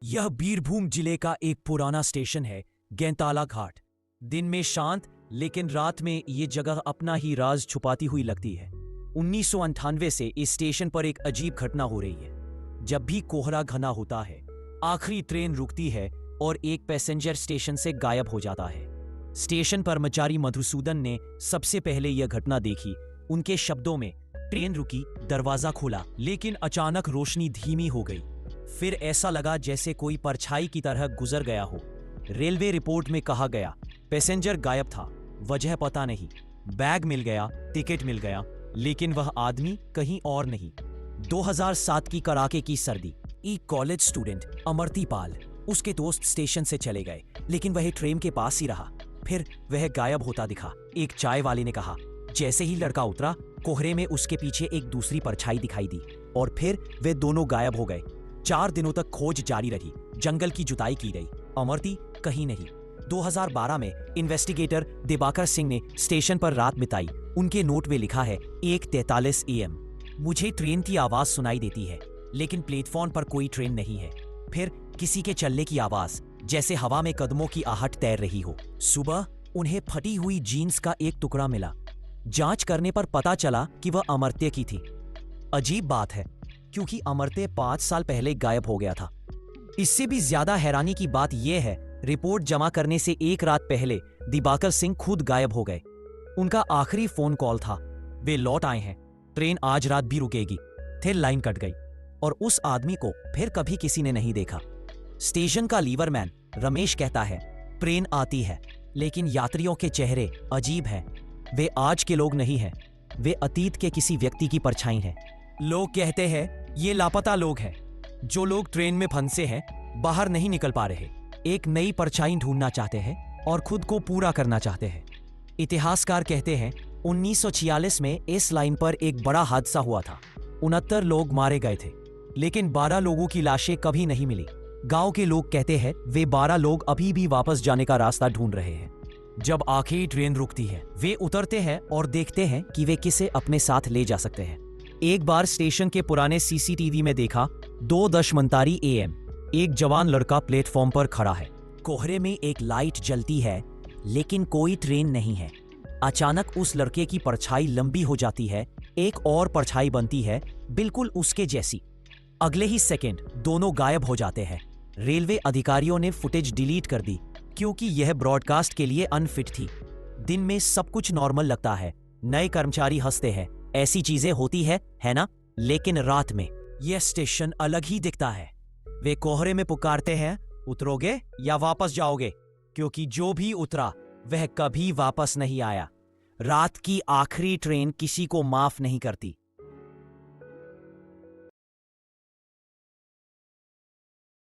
यह बीरभूम जिले का एक पुराना स्टेशन है, गैंताला घाट। दिन में शांत, लेकिन रात में ये जगह अपना ही राज छुपाती हुई लगती है। 1998 से इस स्टेशन पर एक अजीब घटना हो रही है। जब भी कोहरा घना होता है, आखिरी ट्रेन रुकती है और एक पैसेंजर स्टेशन से गायब हो जाता है। स्टेशन कर्मचारी मधुसूदन ने सबसे पहले यह घटना देखी। उनके शब्दों में, ट्रेन रुकी, दरवाजा खुला, लेकिन अचानक रोशनी धीमी हो गई। फिर ऐसा लगा जैसे कोई परछाई की तरह गुजर गया हो। रेलवे रिपोर्ट में कहा गया, पैसेंजर गायब था, वजह पता नहीं। बैग मिल गया, टिकट मिल गया, लेकिन वह आदमी कहीं और नहीं। 2007 की कड़ाके की सर्दी। एक कॉलेज स्टूडेंट अमरती पाल, उसके दोस्त स्टेशन से चले गए, लेकिन वह ट्रेन के पास ही रहा। फिर वह गायब होता दिखा। एक चाय वाले ने कहा, जैसे ही लड़का उतरा, कोहरे में उसके पीछे एक दूसरी परछाई दिखाई दी और फिर वे दोनों गायब हो गए। 4 दिनों तक खोज जारी रही, जंगल की जुताई की गई, अमरती कहीं नहीं। 2012 में इन्वेस्टिगेटर दिवाकर सिंह ने स्टेशन पर रात बिताई। उनके नोट में लिखा है, 1:43 AM। मुझे ट्रेन की आवाज सुनाई देती है, लेकिन प्लेटफॉर्म पर कोई ट्रेन नहीं है। फिर किसी के चलने की आवाज, जैसे हवा में कदमों की आहट तैर रही हो। सुबह उन्हें फटी हुई जीन्स का एक टुकड़ा मिला। जांच करने पर पता चला कि वह अमर्त्य की थी। अजीब बात है, क्योंकि अमर्त्य 5 साल पहले गायब हो गया था। इससे भी ज्यादा हैरानी की बात यह है, रिपोर्ट जमा करने से एक रात पहले दिवाकर सिंह खुद गायब हो गए। उनका आखिरी फोन कॉल था, वे लौट आए हैं, ट्रेन आज रात भी रुकेगी। फिर लाइन कट गई और उस आदमी को फिर कभी किसी ने नहीं देखा। स्टेशन का लीवरमैन रमेश कहता है, ट्रेन आती है, लेकिन यात्रियों के चेहरे अजीब हैं। वे आज के लोग नहीं हैं, वे अतीत के किसी व्यक्ति की परछाई हैं। लोग कहते हैं ये लापता लोग हैं। जो लोग ट्रेन में फंसे हैं, बाहर नहीं निकल पा रहे, एक नई परछाई ढूंढना चाहते हैं और खुद को पूरा करना चाहते हैं। इतिहासकार कहते हैं 1946 में इस लाइन पर एक बड़ा हादसा हुआ था। 69 लोग मारे गए थे, लेकिन 12 लोगों की लाशें कभी नहीं मिली। गांव के लोग कहते हैं वे 12 लोग अभी भी वापस जाने का रास्ता ढूंढ रहे हैं। जब आखिरी ट्रेन रुकती है, वे उतरते हैं और देखते हैं कि वे किसे अपने साथ ले जा सकते हैं। एक बार स्टेशन के पुराने CCTV में देखा, 2:39 AM, एक जवान लड़का प्लेटफॉर्म पर खड़ा है। कोहरे में एक लाइट जलती है, लेकिन कोई ट्रेन नहीं है। अचानक उस लड़के की परछाई लंबी हो जाती है, एक और परछाई बनती है, बिल्कुल उसके जैसी। अगले ही सेकंड दोनों गायब हो जाते हैं। रेलवे अधिकारियों ने फुटेज डिलीट कर दी, क्योंकि यह ब्रॉडकास्ट के लिए अनफिट थी। दिन में सब कुछ नॉर्मल लगता है, नए कर्मचारी हंसते हैं, ऐसी चीजें होती है ना? लेकिन रात में यह स्टेशन अलग ही दिखता है। वे कोहरे में पुकारते हैं, उतरोगे या वापस जाओगे? क्योंकि जो भी उतरा वह कभी वापस नहीं आया। रात की आखिरी ट्रेन किसी को माफ नहीं करती।